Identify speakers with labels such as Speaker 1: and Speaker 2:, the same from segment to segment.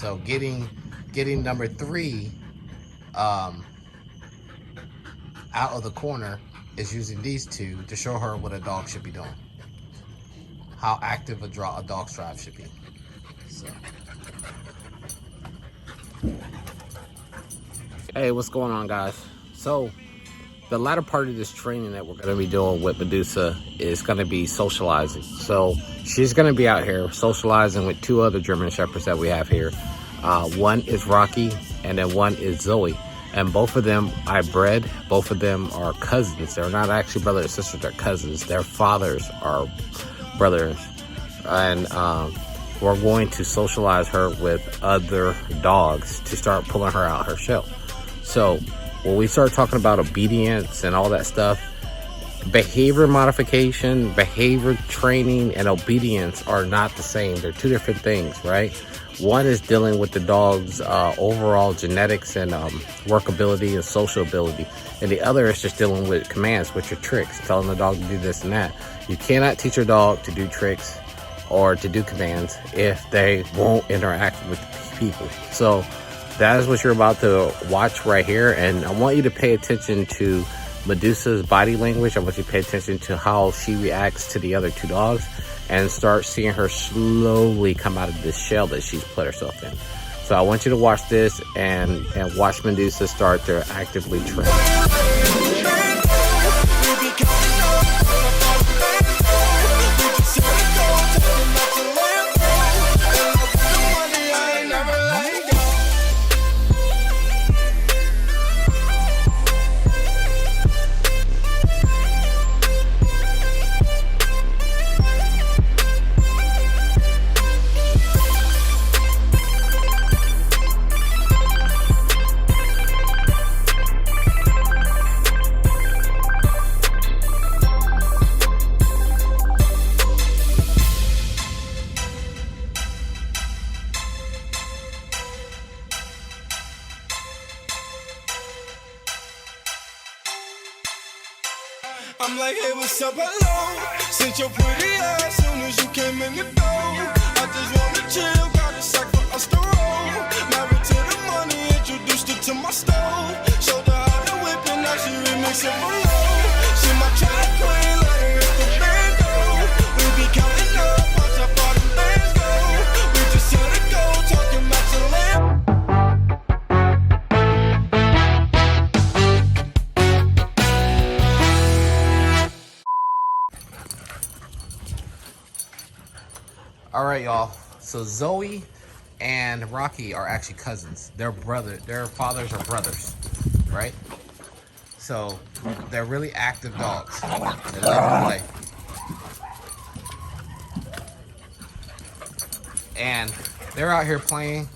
Speaker 1: So getting number 3 out of the corner is using these two to show her what a dog should be doing, how active a dog's drive should be. So. Hey, what's going on, guys? So the latter part of this training that we're going to be doing with Medusa is going to be socializing. So she's going to be out here socializing with 2 other German Shepherds that we have here. One is Rocky, and then one is Zoe. And both of them I bred. Both of them are cousins. They're not actually brother and sister, they're cousins. Their fathers are brothers. And we're going to socialize her with other dogs to start pulling her out her shell. So when we start talking about obedience and all that stuff, behavior modification, behavior training, and obedience are not the same. They're 2 different things, right? One is dealing with the dog's overall genetics and workability and social ability. And the other is just dealing with commands, which are tricks, telling the dog to do this and that. You cannot teach your dog to do tricks or to do commands if they won't interact with people. So that is what you're about to watch right here. And I want you to pay attention to Medusa's body language. I want you to pay attention to how she reacts to the other 2 dogs and start seeing her slowly come out of this shell that she's put herself in. So I want you to watch this and watch Medusa start to actively train.
Speaker 2: I'm like, hey, what's up, hello? Since your pretty ass soon as you came in the door. I just wanna chill, got a sack for us to roll. Married to the money, introduced her to my stove. Showed her how to whip and now she remix it below. She my track queen, let her hit the bando. We be counting up, watch how far the bands go. We just set a go, talking about your land.
Speaker 1: All right, y'all. So Zoe and Rocky are actually cousins. Their fathers are brothers, right? So they're really active dogs. They love to play. And they're out here playing,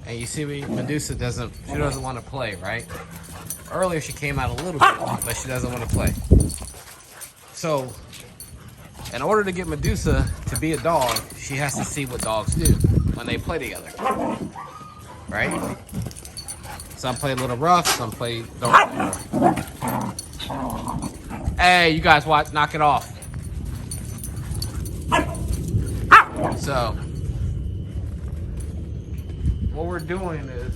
Speaker 1: and you see Medusa doesn't want to play, right? Earlier she came out a little bit, but she doesn't want to play. So in order to get Medusa to be a dog, she has to see what dogs do when they play together, right? Some play a little rough, some play don't. Hey, you guys watch, knock it off. So what we're doing is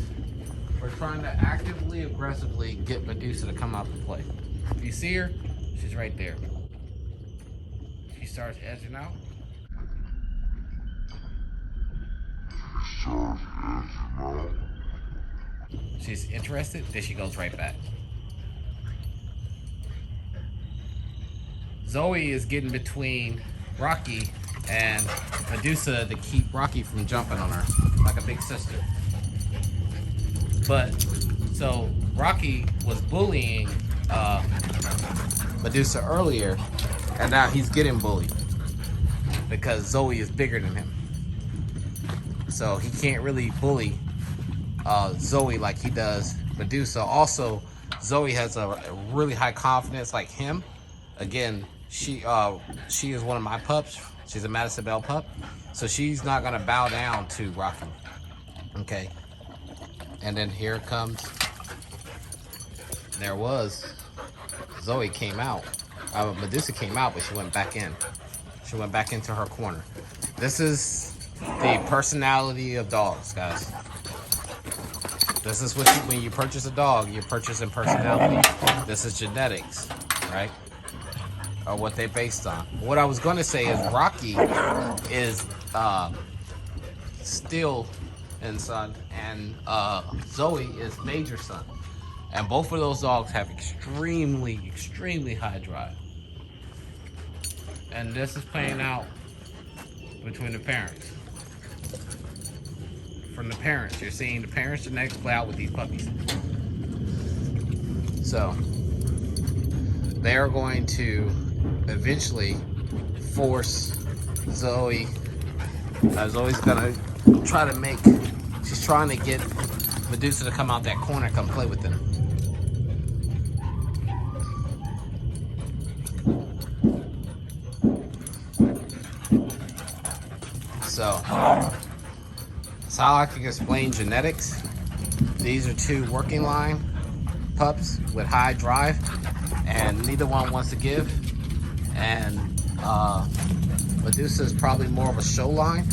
Speaker 1: we're trying to actively, aggressively get Medusa to come out to play. If you see her, she's right there. She starts edging out. She's interested, then she goes right back. Zoe is getting between Rocky and Medusa to keep Rocky from jumping on her like a big sister. But so Rocky was bullying Medusa earlier, and now he's getting bullied because Zoe is bigger than him. So he can't really bully Zoe like he does Medusa. Also, Zoe has a really high confidence like him. Again, she is one of my pups. She's a Madison Bell pup. So she's not gonna bow down to Rocky. Okay. And then here comes, there was, Zoe came out. Medusa came out, but she went back in. She went back into her corner. This is the personality of dogs, guys. This is what when you purchase a dog, you're purchasing personality. This is genetics, right? Or what they're based on. What I was going to say is Rocky is Steel and son, and Zoe is Major son. And both of those dogs have extremely high drive. And this is playing out between the parents. From the parents, you're seeing the parents genetics play out with these puppies. So they are going to eventually force Zoe. Zoe's gonna try to make. She's trying to get Medusa to come out that corner, come play with them. So that's how I can explain genetics. These are two working line pups with high drive, and neither one wants to give. And Medusa is probably more of a show line,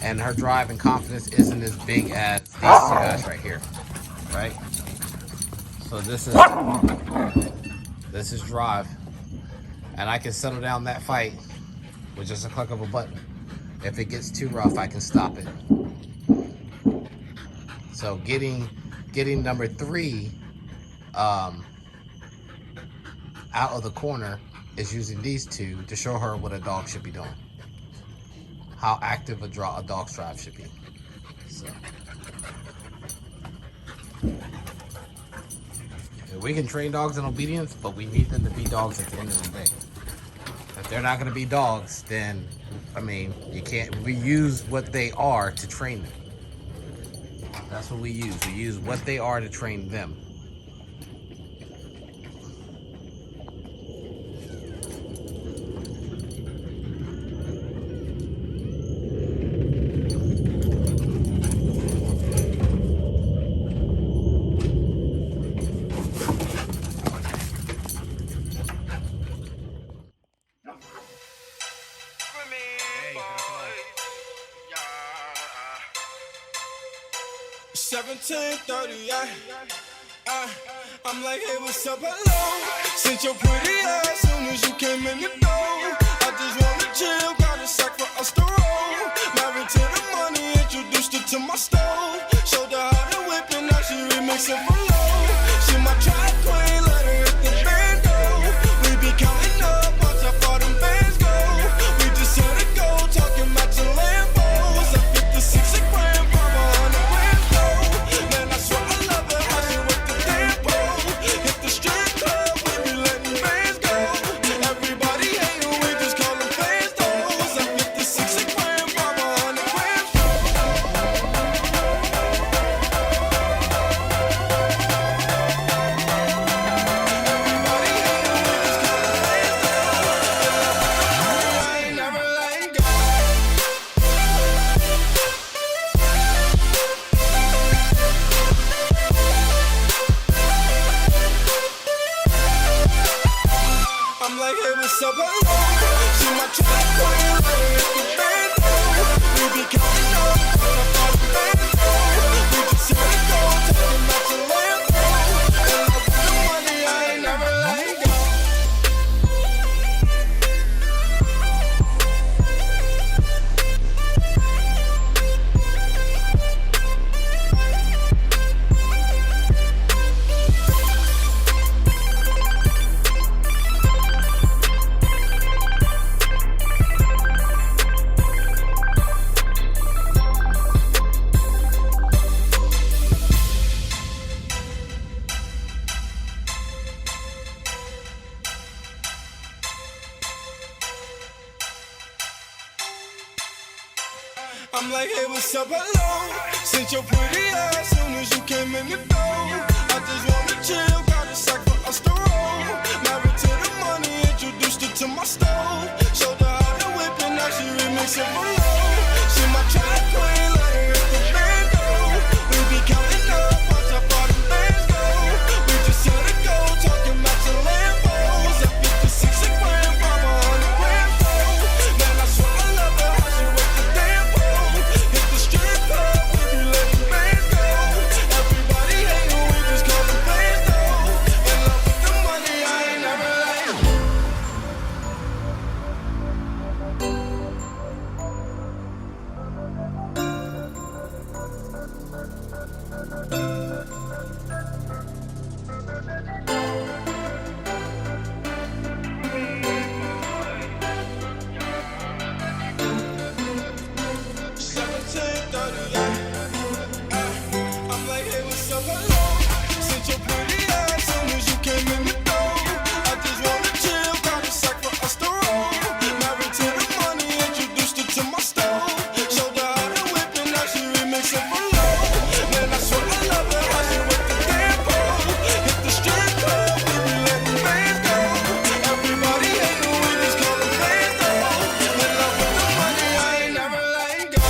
Speaker 1: and her drive and confidence isn't as big as these two guys right here, right? So this is drive, and I can settle down that fight with just a click of a button. If it gets too rough, I can stop it. So getting number 3 out of the corner is using these two to show her what a dog should be doing, how active a dog's drive should be. So we can train dogs in obedience, but we need them to be dogs at the end of the day. If they're not going to be dogs, then I mean, you can't. We use what they are to train them. That's what we use. We use what they are to train them.
Speaker 2: I'm like, hey, what's up, hello? Since your pretty ass, soon as you came in the door, I just wanna chill, got a sack for us to roll. Married to the money, introduced her to my stove. Showed her how to whip and now she remixing for low. She my track queen, let her hit the bando. We be counting up, watch how far them bands go. We just set a goal, talking about your Lambos. At 56 a gram, from 100 grand low. Man, I swear I love it, how she with the tempo. Hit the strip club, we be letting bands go. Everybody hating, we just call them fans those. At 56 a gram, from 100 grand low. Everybody hating, we just call them fans those. I ain't never letting go. I'm like, hey, what's up, hello? She my track queen, let her hit the bando. We be counting up, watch how far the bands go. We just set a goal, talking about your Lambo. And I want the money, I ain't never letting go. I'm like, hey, what's up, hello? Since your pretty ass, soon as you came in the door, I just wanna chill, got a sack for us to roll. Married to the money, introduced her to my stove. Showed her how to whip and now she remixing for low. She my track queen, let her hit the bando. We be counting up, watch how far them bands go. We just set a goal, talking about your Lambos. At 56 a gram, from 100 grand low. Man, I swear I love her, how she with the damn pole. mixing for low. Man, I swear I love it how you with the damn pole. Hit the strip club, we be letting fans go. Everybody hating, we just call them fans though. In love with the money, I ain't never letting go.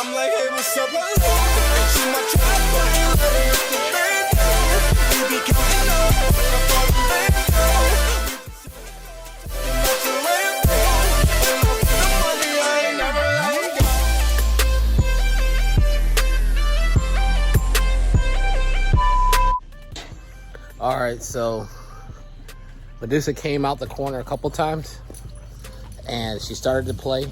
Speaker 2: I'm like, hey, what's up, hello? See my trap, let her hit the band down. We be counting up, like a fucking band down. About to land down. In love with the money, I ain't never letting go.
Speaker 1: All right, so Medusa came out the corner a couple times and she started to play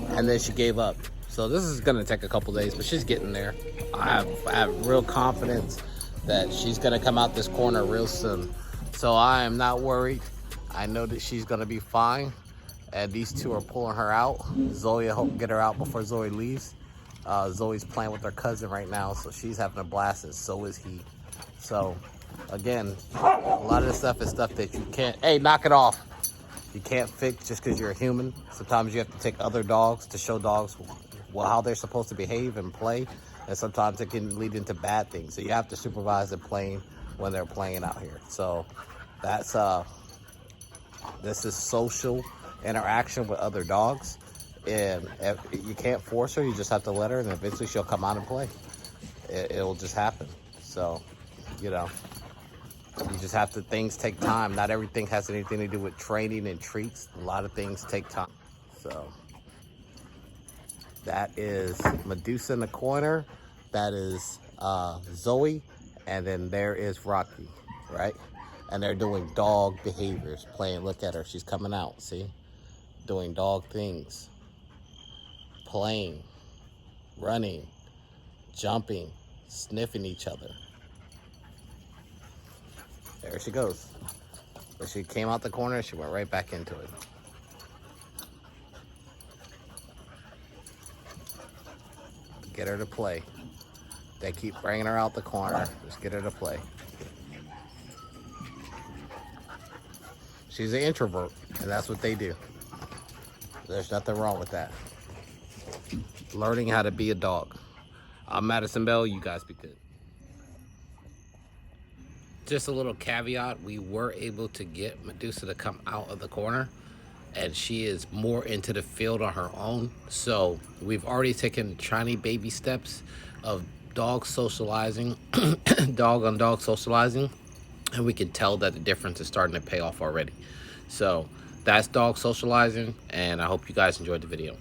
Speaker 1: and then she gave up. So this is gonna take a couple days, but she's getting there. I have real confidence that she's gonna come out this corner real soon. So I am not worried. I know that she's gonna be fine. And these two are pulling her out. Zoe, I hope get her out before Zoe leaves. Zoe's playing with her cousin right now, so she's having a blast, and so is he. So again, a lot of this stuff is stuff that you can't, hey, knock it off. You can't fix just because you're a human. Sometimes you have to take other dogs to show dogs how they're supposed to behave and play. And sometimes it can lead into bad things. So you have to supervise them playing when they're playing out here. So that's, this is social interaction with other dogs. And if you can't force her, you just have to let her, and eventually she'll come out and play. It'll just happen. So, you know, you just have to, things take time. Not everything has anything to do with training and treats. A lot of things take time. So that is Medusa in the corner. That is Zoe. And then there is Rocky, right? And they're doing dog behaviors, playing. Look at her, she's coming out, see? Doing dog things. Playing, running, jumping, sniffing each other. There she goes. But she came out the corner, she went right back into it. Get her to play. They keep bringing her out the corner. Just get her to play. She's an introvert, and that's what they do. There's nothing wrong with that. Learning how to be a dog. I'm Madison Bell. You guys be good. Just a little caveat. We were able to get Medusa to come out of the corner, and she is more into the field on her own. So we've already taken tiny baby steps of dog socializing, dog on dog socializing, and we can tell that the difference is starting to pay off already. So that's dog socializing, and I hope you guys enjoyed the video.